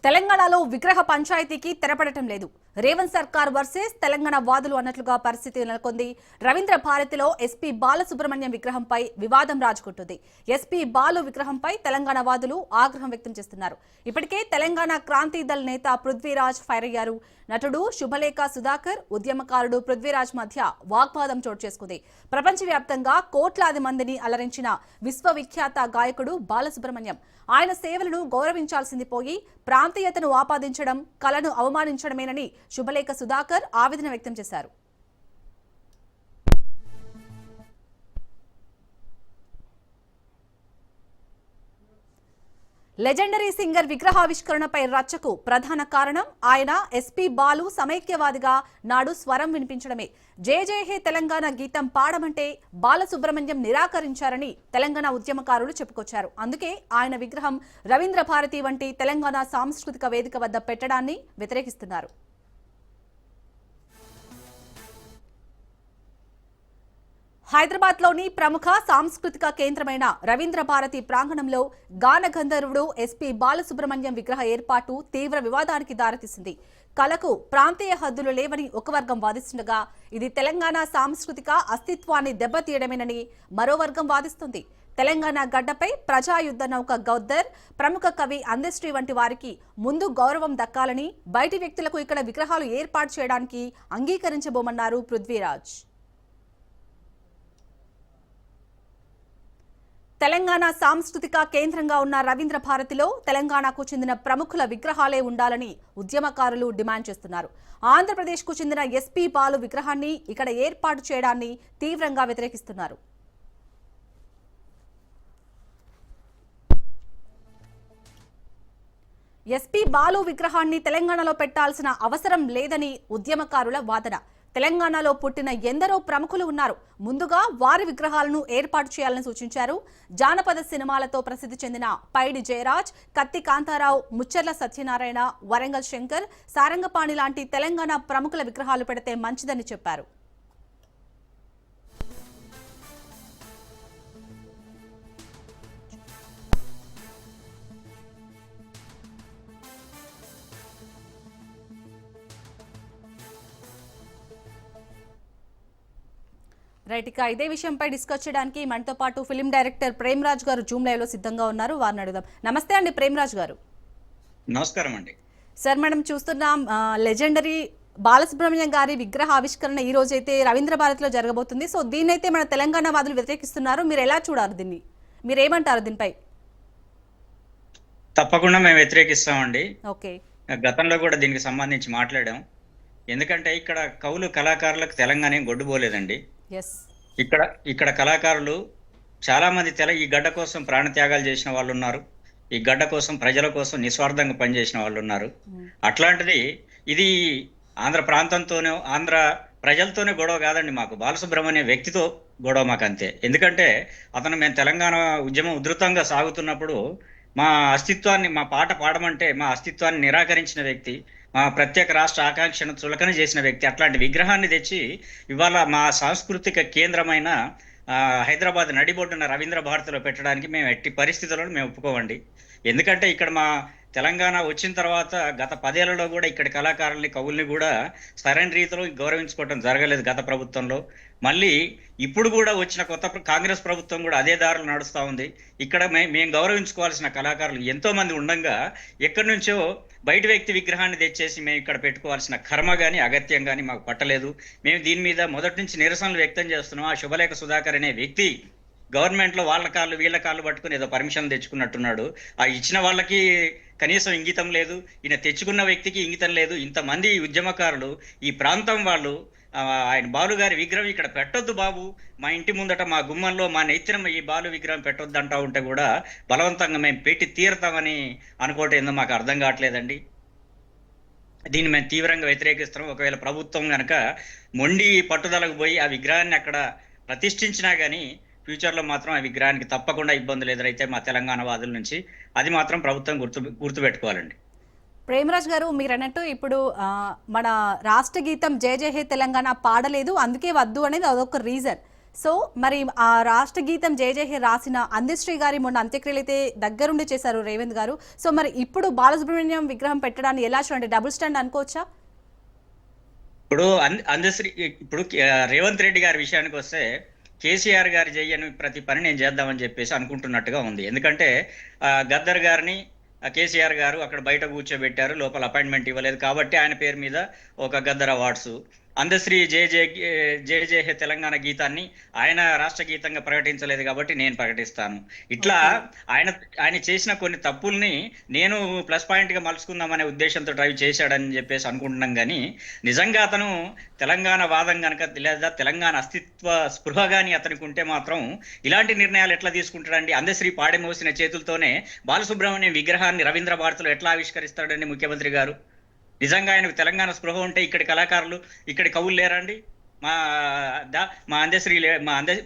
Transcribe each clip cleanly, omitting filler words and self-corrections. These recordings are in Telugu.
తెలంగాణలో విగ్రహ పంచాయతీకి తెరపడటం లేదు. రేవంత్ సర్కార్ వర్సెస్ తెలంగాణ వాదులు అన్నట్లుగా పరిస్థితి నెలకొంది. రవీంద్ర భారతిలో ఎస్పీ బాలసుబ్రహ్మణ్యం విగ్రహంపై వివాదం రాజుకుంటుంది. ఎస్పీ బాలు విగ్రహంపై తెలంగాణ వాదులు ఆగ్రహం వ్యక్తం చేస్తున్నారు. ఇప్పటికే తెలంగాణ క్రాంతి దళ్ నేత పృథ్వీరాజ్ ఫైర్ అయ్యారు. నటుడు శుభలేఖ సుధాకర్, ఉద్యమకారుడు పృథ్వీరాజ్ మధ్య వాగ్వాదం చోటు చేసుకుంది. ప్రపంచవ్యాప్తంగా కోట్లాది మందిని అలరించిన విశ్వవిఖ్యాత గాయకుడు బాలసుబ్రహ్మణ్యం. ఆయన సేవలను గౌరవించాల్సింది పోయి ప్రాంతీయతను ఆపాదించడం, కళను అవమానించడమేనని శుభలేఖ సుధాకర్ ఆవేదన వ్యక్తం చేశారు. లెజెండరీ సింగర్ విగ్రహావిష్కరణపై రచ్చకు ప్రధాన కారణం ఆయన ఎస్పీ బాలు సమైక్యవాదిగా నాడు స్వరం వినిపించడమే. జై జై హే తెలంగాణ గీతం పాడమంటే బాలసుబ్రహ్మణ్యం నిరాకరించారని తెలంగాణ ఉద్యమకారులు చెప్పుకొచ్చారు. అందుకే ఆయన విగ్రహం రవీంద్ర భారతి వంటి తెలంగాణ సాంస్కృతిక వేదిక వద్ద పెట్టడాన్ని వ్యతిరేకిస్తున్నారు. హైదరాబాద్లోని ప్రముఖ సాంస్కృతిక కేంద్రమైన రవీంద్ర భారతి ప్రాంగణంలో గాన గంధర్వుడు ఎస్పీ బాలసుబ్రహ్మణ్యం విగ్రహ ఏర్పాటు తీవ్ర వివాదానికి దారితీసింది. కళకు ప్రాంతీయ హద్దులు లేవని ఒక వర్గం వాదిస్తుండగా ఇది తెలంగాణ సాంస్కృతిక అస్తిత్వాన్ని దెబ్బతీయడమేనని మరో వర్గం వాదిస్తుంది. తెలంగాణ గడ్డపై ప్రజాయుద్ధ నౌక గౌద్దర్, ప్రముఖ కవి అందశ్రీ వంటి వారికి ముందు గౌరవం దక్కాలని, బయటి వ్యక్తులకు ఇక్కడ విగ్రహాలు ఏర్పాటు చేయడానికి అంగీకరించబోమన్నారు పృథ్వీరాజ్. తెలంగాణ సాంస్కృతిక కేంద్రంగా ఉన్న రవీంద్ర భారతిలో తెలంగాణకు చెందిన ప్రముఖుల విగ్రహాలే ఉండాలని ఉద్యమకారులు డిమాండ్ చేస్తున్నారు. ఆంధ్రప్రదేశ్కు చెందిన ఎస్పీ బాలు విగ్రహాన్ని ఇక్కడ ఏర్పాటు చేయడాన్ని తీవ్రంగా వ్యతిరేకిస్తున్నారు. ఎస్పీ బాలు విగ్రహాన్ని తెలంగాణలో పెట్టాల్సిన అవసరం లేదని ఉద్యమకారుల వాదన. తెలంగాణలో పుట్టిన ఎందరో ప్రముఖులు ఉన్నారు. ముందుగా వారి విగ్రహాలను ఏర్పాటు చేయాలని సూచించారు. జానపద సినిమాలతో ప్రసిద్ధి చెందిన పైడి జయరాజ్, కత్తి కాంతారావు, ముచ్చర్ల సత్యనారాయణ, వరంగల్ శంకర్, సారంగపాణి లాంటి తెలంగాణ ప్రముఖుల విగ్రహాలు పెడితే మంచిదని చెప్పారు. రైట్, ఇక ఇదే విషయంపై డిస్కస్ చేయడానికి మనతో పాటు ఫిలిం డైరెక్టర్ ప్రేమరాజ్ గారు జూమ్ లైవ్ లో సిద్ధంగా ఉన్నారు. వారిని అడుగుదాం. నమస్తే అండి ప్రేమరాజ్ గారు. నమస్కారం అండి సార్, మనం చూస్తున్నాం లెజెండరీ బాలసుబ్రహ్మణ్యం గారి విగ్రహ ఆవిష్కరణ ఈ రోజు అయితే రవీంద్ర భారతిలో జరగబోతుంది. సో దీన్నైతే మన తెలంగాణ వాదులు వ్యతిరేకిస్తున్నారు. మీరు ఎలా చూడాలి దీన్ని? మీరు ఏమంటారు దీనిపై? తప్పకుండా మేము వ్యతిరేకిస్తామండి. ఓకే, గతంలో కూడా దీనికి సంబంధించి మాట్లాడాం. ఎందుకంటే ఇక్కడ కవులు కళాకారులకు తెలంగాణ ఏం గొడ్డుపోలేదండి. ఇక్కడ కళాకారులు చాలా మంది ఈ గడ్డ కోసం ప్రాణత్యాగాలు చేసిన వాళ్ళు ఉన్నారు. ఈ గడ్డ కోసం, ప్రజల కోసం నిస్వార్థంగా పనిచేసిన వాళ్ళు ఉన్నారు. అట్లాంటిది ఇది ఆంధ్ర ప్రాంతంతోనే, ఆంధ్ర ప్రజలతోనే గొడవ కాదండి. మాకు బాలసుబ్రహ్మణ్యం వ్యక్తితో గొడవ మాకు అంతే. ఎందుకంటే మేము తెలంగాణ ఉద్యమం ఉధృతంగా సాగుతున్నప్పుడు మా అస్తిత్వాన్ని, మా పాట పాడమంటే మా అస్తిత్వాన్ని నిరాకరించిన వ్యక్తి, మా ప్రత్యేక రాష్ట్ర ఆకాంక్షను చులకన చేసిన వ్యక్తి. అట్లాంటి విగ్రహాన్ని తెచ్చి ఇవాళ మా సాంస్కృతిక కేంద్రమైన హైదరాబాద్ నడిబొడ్డున రవీంద్ర భారతిలో పెట్టడానికి మేము ఎట్టి పరిస్థితులను మేము ఒప్పుకోవండి. ఎందుకంటే ఇక్కడ మా తెలంగాణ వచ్చిన తర్వాత గత 10 ఏళ్లలో కూడా ఇక్కడ కళాకారుల్ని, కవుల్ని కూడా సరైన రీతిలో గౌరవించుకోవడం జరగలేదు గత ప్రభుత్వంలో. మళ్ళీ ఇప్పుడు కూడా వచ్చిన కొత్త కాంగ్రెస్ ప్రభుత్వం కూడా అదే దారులు నడుస్తూ ఉంది. ఇక్కడ మేము గౌరవించుకోవాల్సిన కళాకారులు ఎంతో మంది ఉండగా ఎక్కడి నుంచో బయట వ్యక్తి విగ్రహాన్ని తెచ్చేసి మేము ఇక్కడ పెట్టుకోవాల్సిన కర్మ కానీ, అగత్యం కానీ మాకు పట్టలేదు. మేము దీని మీద మొదటి నుంచి నిరసనలు వ్యక్తం చేస్తున్నాం. ఆ శుభలేఖ సుధాకర్ అనే వ్యక్తి గవర్నమెంట్లో వాళ్ళ కాళ్ళు వీళ్ళ కాళ్ళు పట్టుకుని ఏదో పర్మిషన్ తెచ్చుకున్నట్టున్నాడు. ఆ ఇచ్చిన వాళ్ళకి కనీసం ఇంగితం లేదు, ఈయన తెచ్చుకున్న వ్యక్తికి ఇంగితం లేదు. ఇంతమంది ఉద్యమకారులు, ఈ ప్రాంతం వాళ్ళు ఆయన బాలు గారి విగ్రహం ఇక్కడ పెట్టొద్దు బాబు, మా ఇంటి ముందట, మా గుమ్మంలో, మా నెత్తిన ఈ బాలు విగ్రహం పెట్టొద్దు అంటా ఉంటే కూడా బలవంతంగా మేము పెట్టి తీరుతామని అనుకోవటం ఏందో మాకు అర్థం కావట్లేదండి. దీన్ని మేము తీవ్రంగా వ్యతిరేకిస్తున్నాం. ఒకవేళ ప్రభుత్వం కనుక మొండి పట్టుదలకు పోయి ఆ విగ్రహాన్ని అక్కడ ప్రతిష్ఠించినా కానీ ఫ్యూచర్లో మాత్రం ఆ విగ్రహానికి తప్పకుండా ఇబ్బందులు ఎదురైతే మా తెలంగాణ వాదుల నుంచి, అది మాత్రం ప్రభుత్వం గుర్తుపెట్టుకోవాలండి. ప్రేమరాజ్ గారు, మీరు అన్నట్టు ఇప్పుడు మన రాష్ట్ర గీతం జయ జయ హే తెలంగాణ పాడలేదు, అందుకే వద్దు అనేది అదొక రీజన్. సో మరి ఆ రాష్ట్ర గీతం జయ జయ హే రాసిన అందశ్రీ గారి మొన్న అంత్యక్రియలు అయితే దగ్గరుండి చేశారు రేవంత్ గారు. సో మరి ఇప్పుడు బాలసుబ్రహ్మణ్యం విగ్రహం పెట్టడాన్ని ఎలా చూడండి, డబుల్ స్టాండ్ అనుకోవచ్చా? ఇప్పుడు అందశ్రీ ఇప్పుడు రేవంత్ రెడ్డి గారి విషయానికి వస్తే కేసీఆర్ గారి చెయ్యని ప్రతి పని నేను చేద్దామని చెప్పేసి అనుకుంటున్నట్టుగా ఉంది. ఎందుకంటే గద్దర్ గారిని కేసీఆర్ గారు అక్కడ బయట కూర్చోబెట్టారు, లోపల అపాయింట్మెంట్ ఇవ్వలేదు కాబట్టి ఆయన పేరు మీద ఒక గద్దర్ అవార్డ్స్. అందశ్రీ జయ జయ జయ జయ హే తెలంగాణ గీతాన్ని ఆయన రాష్ట్ర గీతంగా ప్రకటించలేదు కాబట్టి నేను ప్రకటిస్తాను. ఇట్లా ఆయన ఆయన చేసిన కొన్ని తప్పుల్ని నేను ప్లస్ పాయింట్ గా మలుచుకుందామనే ఉద్దేశంతో డ్రైవ్ చేశాడని చెప్పేసి అనుకుంటున్నాం. కానీ నిజంగా అతను తెలంగాణ వాదం కనుక లేదా తెలంగాణ అస్తిత్వ స్పృహ కానీ అతనికి ఉంటే మాత్రం ఇలాంటి నిర్ణయాలు ఎట్లా తీసుకుంటాడండి? అందశ్రీ పాడెమోసిన చేతులతోనే బాలసుబ్రహ్మణ్యం విగ్రహాన్ని రవీంద్ర భారతిలో ఎట్లా ఆవిష్కరిస్తాడండి ముఖ్యమంత్రి గారు? నిజంగా ఆయనకు తెలంగాణ స్పృహ ఉంటే ఇక్కడి కళాకారులు ఇక్కడి కవులు లేరండి? మా మా అందశ్రీ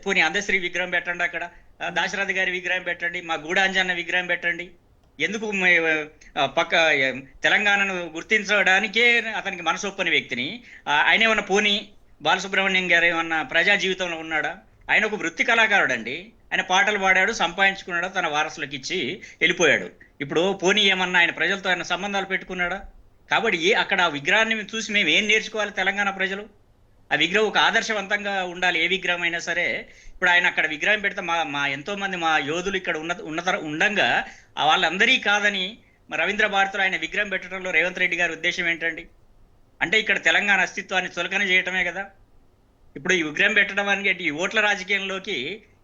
పోనీ అందశ్రీ విగ్రహం పెట్టండి, అక్కడ దాశరథి గారి విగ్రహం పెట్టండి, మా గూడాంజన్న విగ్రహం పెట్టండి. ఎందుకు పక్క తెలంగాణను గుర్తించడానికే అతనికి మనసు ఒప్పని వ్యక్తిని ఆయన ఏమన్నా పోనీ బాలసుబ్రహ్మణ్యం గారు ఏమన్నా ప్రజా జీవితంలో ఉన్నాడా? ఆయన ఒక వృత్తి కళాకారుడు అండి. ఆయన పాటలు పాడాడు, సంపాదించుకున్నాడు, తన వారసులకు ఇచ్చి వెళ్ళిపోయాడు. ఇప్పుడు పోనీ ఏమన్నా ఆయన ప్రజలతో ఆయన సంబంధాలు పెట్టుకున్నాడా? కాబట్టి అక్కడ ఆ విగ్రహాన్ని చూసి మేము ఏం నేర్చుకోవాలి తెలంగాణ ప్రజలు? ఆ విగ్రహం ఒక ఆదర్శవంతంగా ఉండాలి, ఏ విగ్రహం అయినా సరే. ఇప్పుడు ఆయన అక్కడ విగ్రహం పెడితే మా ఎంతో మంది మా యోధులు ఇక్కడ ఉండంగా వాళ్ళందరి కాదని రవీంద్ర భారతిలో ఆయన విగ్రహం పెట్టడంలో రేవంత్ రెడ్డి గారి ఉద్దేశం ఏంటండి? అంటే ఇక్కడ తెలంగాణ అస్తిత్వాన్ని చులకన చేయటమే కదా. ఇప్పుడు ఈ విగ్రహం పెట్టడం అనేది ఈ ఓట్ల రాజకీయంలోకి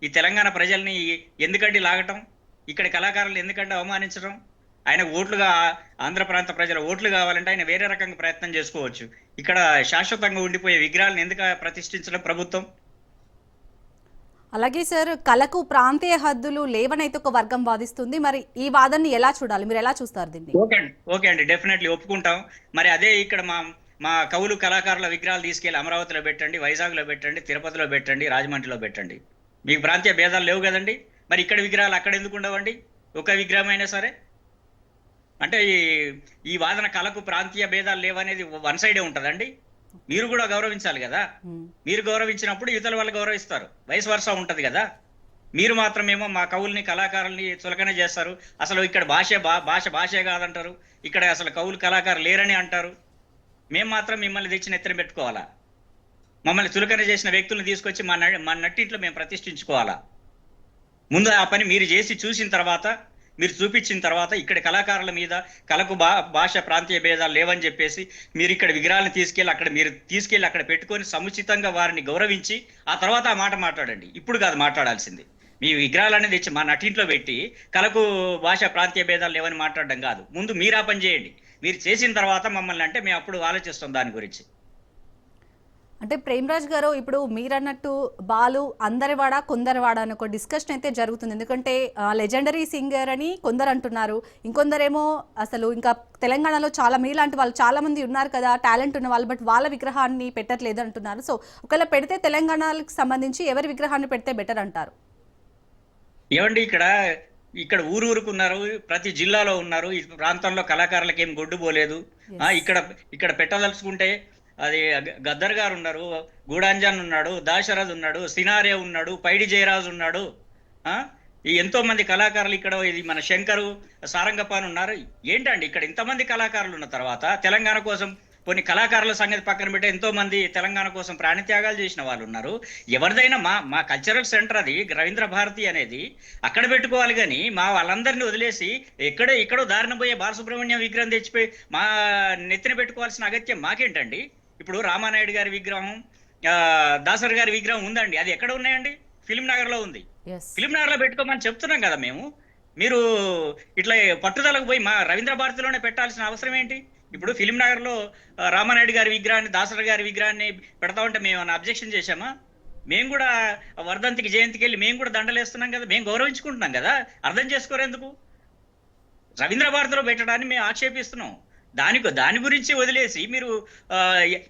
ఈ తెలంగాణ ప్రజల్ని ఎందుకంటే లాగటం, ఇక్కడ కళాకారులు ఎందుకంటే అవమానించడం? ఆయన ఓట్లుగా ఆంధ్ర ప్రాంత ప్రజల ఓట్లు కావాలంటే ఆయన వేరే రకంగా ప్రయత్నం చేసుకోవచ్చు. ఇక్కడ శాశ్వతంగా ఉండిపోయే విగ్రహాలను ఎందుకు ప్రతిష్ఠించడం ప్రభుత్వం? అలాగే సార్, కళకు ప్రాంతీయ హద్దులు లేవనైతే ఒక వర్గం వాదిస్తుంది. మరి ఈ వాదనని ఎలా చూడాలి, మీరు ఎలా చూస్తారు దీన్ని? ఓకే అండి, డెఫినెట్లీ ఒప్పుకుంటాం. మరి అదే ఇక్కడ మా కవులు కళాకారుల విగ్రహాలు తీసుకెళ్లి అమరావతిలో పెట్టండి, వైజాగ్లో పెట్టండి, తిరుపతిలో పెట్టండి, రాజమండ్రిలో పెట్టండి. మీకు ప్రాంతీయ భేదాలు లేవు కదండి. మరి ఇక్కడ విగ్రహాలు అక్కడ ఎందుకు ఉండవండి? ఒక విగ్రహం అయినా సరే. అంటే ఈ వాదన కళకు ప్రాంతీయ భేదాలు లేవనేది వన్ సైడే ఉంటుందండి. మీరు కూడా గౌరవించాలి కదా. మీరు గౌరవించినప్పుడు ఇతరుల వాళ్ళు గౌరవిస్తారు, వయసు వరుస ఉంటది కదా. మీరు మాత్రమేమో మా కవుల్ని కళాకారుల్ని చులకన చేస్తారు. అసలు ఇక్కడ భాషే కాదంటారు, ఇక్కడ అసలు కవులు కళాకారులు లేరని అంటారు. మేము మాత్రం మిమ్మల్ని తెచ్చి నెత్తిన పెట్టుకోవాలా? మమ్మల్ని చులకన చేసిన వ్యక్తులను తీసుకొచ్చి మా నట్టింట్లో మేము ప్రతిష్ఠించుకోవాలా? ముందు ఆ పని మీరు చేసి చూసిన తర్వాత, మీరు చూపించిన తర్వాత ఇక్కడ కళాకారుల మీద కళకు భాష ప్రాంతీయ భేదాలు లేవని చెప్పేసి మీరు ఇక్కడ విగ్రహాలను తీసుకెళ్ళి అక్కడ పెట్టుకొని సముచితంగా వారిని గౌరవించి ఆ తర్వాత ఆ మాట మాట్లాడండి. ఇప్పుడు కాదు మాట్లాడాల్సింది. మీ విగ్రహాలన్నీ తెచ్చి మా నటింట్లో పెట్టి కళకు భాష ప్రాంతీయ భేదాలు లేవని మాట్లాడడం కాదు. ముందు మీరు ఆ పని చేయండి. మీరు చేసిన తర్వాత మమ్మల్ని అంటే మేము అప్పుడు ఆలోచిస్తాం దాని గురించి. అంటే ప్రేమరాజ్ గారు, ఇప్పుడు మీరన్నట్టు బాలు అందరివాడ కొందరివాడ అని ఒక డిస్కషన్ అయితే జరుగుతుంది. ఎందుకంటే లెజెండరీ సింగర్ అని కొందరు అంటున్నారు, ఇంకొందరేమో అసలు ఇంకా తెలంగాణలో చాలా మీలాంటి వాళ్ళు చాలా మంది ఉన్నారు కదా టాలెంట్ ఉన్న వాళ్ళు, బట్ వాళ్ళ విగ్రహాన్ని పెట్టట్లేదు అంటున్నారు. సో ఒకవేళ పెడితే తెలంగాణకు సంబంధించి ఎవరి విగ్రహాన్ని పెడితే బెటర్ అంటారు? ఏమండి, ఇక్కడ ఊరుకున్నారు, ప్రతి జిల్లాలో ఉన్నారు. ఈ ప్రాంతంలో కళాకారులకు ఏం గొడ్డు పోలేదు. ఇక్కడ పెట్టదలుచుకుంటే అది గద్దర్ గారు ఉన్నారు, గూడాంజన్ ఉన్నాడు, దాశరథ్ ఉన్నాడు, సినారే ఉన్నాడు, పైడి జయరాజు ఉన్నాడు. ఈ ఎంతో మంది కళాకారులు ఇక్కడ, ఇది మన శంకరు సారంగపాన్ ఉన్నారు. ఏంటండి ఇక్కడ ఇంతమంది కళాకారులు ఉన్న తర్వాత తెలంగాణ కోసం కొన్ని కళాకారుల సంగతి పక్కన పెట్టి ఎంతో మంది తెలంగాణ కోసం ప్రాణత్యాగాలు చేసిన వాళ్ళు ఉన్నారు. ఎవరిదైనా మా కల్చరల్ సెంటర్ అది రవీంద్ర భారతి అనేది అక్కడ పెట్టుకోవాలి. కానీ మా వాళ్ళందరినీ వదిలేసి ఎక్కడో దారిన పోయే బాలసుబ్రహ్మణ్యం విగ్రహం తెచ్చిపోయి మా నెత్తిన పెట్టుకోవాల్సిన అగత్యం మాకేంటండి? ఇప్పుడు రామానాయుడు గారి విగ్రహం, దాసర్ గారి విగ్రహం ఉందండి, అది ఎక్కడ ఉన్నాయండి? ఫిలిం నగర్ లో ఉంది. ఫిలిం నగర్ లో పెట్టుకోమని చెప్తున్నాం కదా మేము. మీరు ఇట్లా పట్టుదలకు పోయి మా రవీంద్ర భారతిలోనే పెట్టాల్సిన అవసరం ఏంటి? ఇప్పుడు ఫిలిం నగర్ లో రామానాయుడు గారి విగ్రహాన్ని, దాసర్ గారి విగ్రహాన్ని పెడతా ఉంటే మేము అబ్జెక్షన్ చేశామా? మేము కూడా వర్ధంతికి జయంతికి వెళ్ళి మేము కూడా దండలేస్తున్నాం కదా, మేము గౌరవించుకుంటున్నాం కదా. అర్థం చేసుకోరేందుకు? రవీంద్ర భారతిలో పెట్టడాన్ని మేము ఆక్షేపిస్తున్నాం. దాని గురించి వదిలేసి మీరు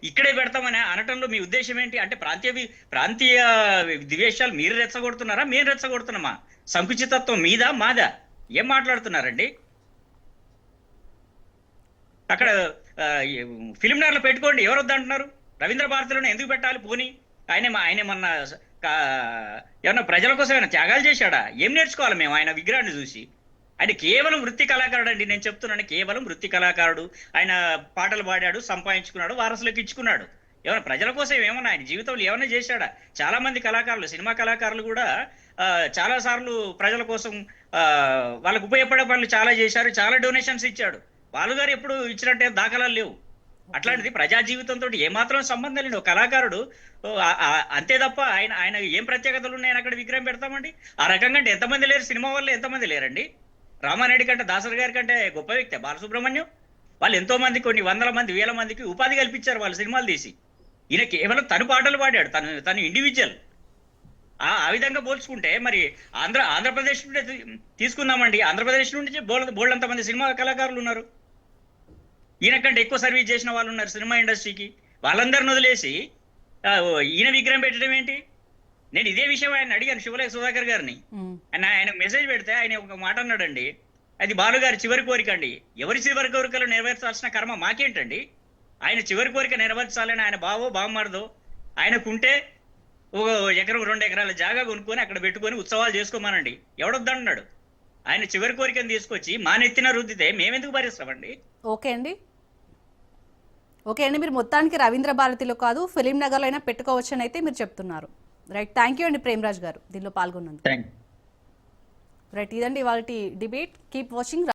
ఇక్కడే పెడతామని అనటంలో మీ ఉద్దేశం ఏంటి? అంటే ప్రాంతీయ ద్వేషాలు మీరు రెచ్చగొడుతున్నారా, మేము రెచ్చగొడుతున్నామా? సంకుచితత్వం మీదా మాదా? ఏం మాట్లాడుతున్నారండి? అక్కడ ఫిలిం నగర్లో పెట్టుకోండి, ఎవరు వద్దంటున్నారు? రవీంద్ర భారతిలోనే ఎందుకు పెట్టాలి? పోనీ ఆయనేమన్నా ఏమన్నా ప్రజల కోసం ఏమైనా త్యాగాలు చేశాడా? ఏం నేర్చుకోవాలి మేము ఆయన విగ్రహాన్ని చూసి? ఆయన కేవలం వృత్తి కళాకారుడు అండి, నేను చెప్తున్నాను, కేవలం వృత్తి కళాకారుడు. ఆయన పాటలు పాడాడు, సంపాదించుకున్నాడు, వారసులకు ఇచ్చుకున్నాడు. ఏమైనా ప్రజల కోసం ఏమన్నా ఆయన జీవితంలో ఏమైనా చేశాడా? చాలా మంది కళాకారులు, సినిమా కళాకారులు కూడా చాలా సార్లు ప్రజల కోసం వాళ్ళకు ఉపయోగపడే పనులు చాలా చేశారు, చాలా డొనేషన్స్ ఇచ్చాడు. వాళ్ళు గారు ఎప్పుడు ఇచ్చినట్టే దాఖలాలు లేవు. అట్లాంటిది ప్రజా జీవితంతో ఏమాత్రం సంబంధం లేని ఒక కళాకారుడు అంతే తప్ప ఆయన ఏం ప్రత్యేకతలు ఉన్నాయని అక్కడ విగ్రహం పెడతామండి? ఆ రకంగా అంటే ఎంతమంది లేరు? సినిమా వాళ్ళు ఎంతమంది లేరండి? రామారెడ్డి కంటే, దాసరి గారి కంటే గొప్ప వ్యక్తి బాలసుబ్రహ్మణ్యం. వాళ్ళు ఎంతో మంది, కొన్ని వందల మంది, వేల మందికి ఉపాధి కల్పించారు వాళ్ళు సినిమాలు తీసి. ఈయన కేవలం తను పాటలు పాడాడు, తను ఇండివిజువల్. ఆ విధంగా పోల్చుకుంటే మరి ఆంధ్రప్రదేశ్ నుండి తీసుకుందామండి. ఆంధ్రప్రదేశ్ నుండి బోల్డంత మంది సినిమా కళాకారులు ఉన్నారు. ఈయన కంటే ఎక్కువ సర్వీస్ చేసిన వాళ్ళు ఉన్నారు సినిమా ఇండస్ట్రీకి. వాళ్ళందరిని వదిలేసి ఈయన విగ్రహం పెట్టడం ఏంటి? నేను ఇదే విషయం ఆయన అడిగాను, శివలేఖ సుధాకర్ గారిని. ఆయన మెసేజ్ పెడితే ఆయన ఒక మాట అన్నాడండి, అది బాలుగారి చివరి కోరిక అండి. ఎవరి చివరి కోరికలు నెరవేర్చాల్సిన కర్మ మాకేంటండి? ఆయన చివరి కోరిక నెరవేర్చాలని ఆయన బావో బామ్మర్దో ఆయనకుంటే ఒక ఎకరం 2 ఎకరాల జాగా కొనుక్కొని అక్కడ పెట్టుకొని ఉత్సవాలు చేసుకోమనండి, ఎవడొద్దన్నాడు? ఆయన చివరి కోరికను తీసుకొచ్చి మా నెత్తిన రుద్దితే మేమెందుకు భరిస్తామండి? ఓకే అండి, మీరు మొత్తానికి రవీంద్ర భారతిలో కాదు ఫిలిం నగర్లో అయినా పెట్టుకోవచ్చు అని అయితే మీరు చెప్తున్నారు. రైట్, థ్యాంక్ యూ అండి ప్రేమరాజ్ గారు దీనిలో పాల్గొన్నందుకు. రైట్, ఇదండి ఇవాళ డిబేట్. Keep watching.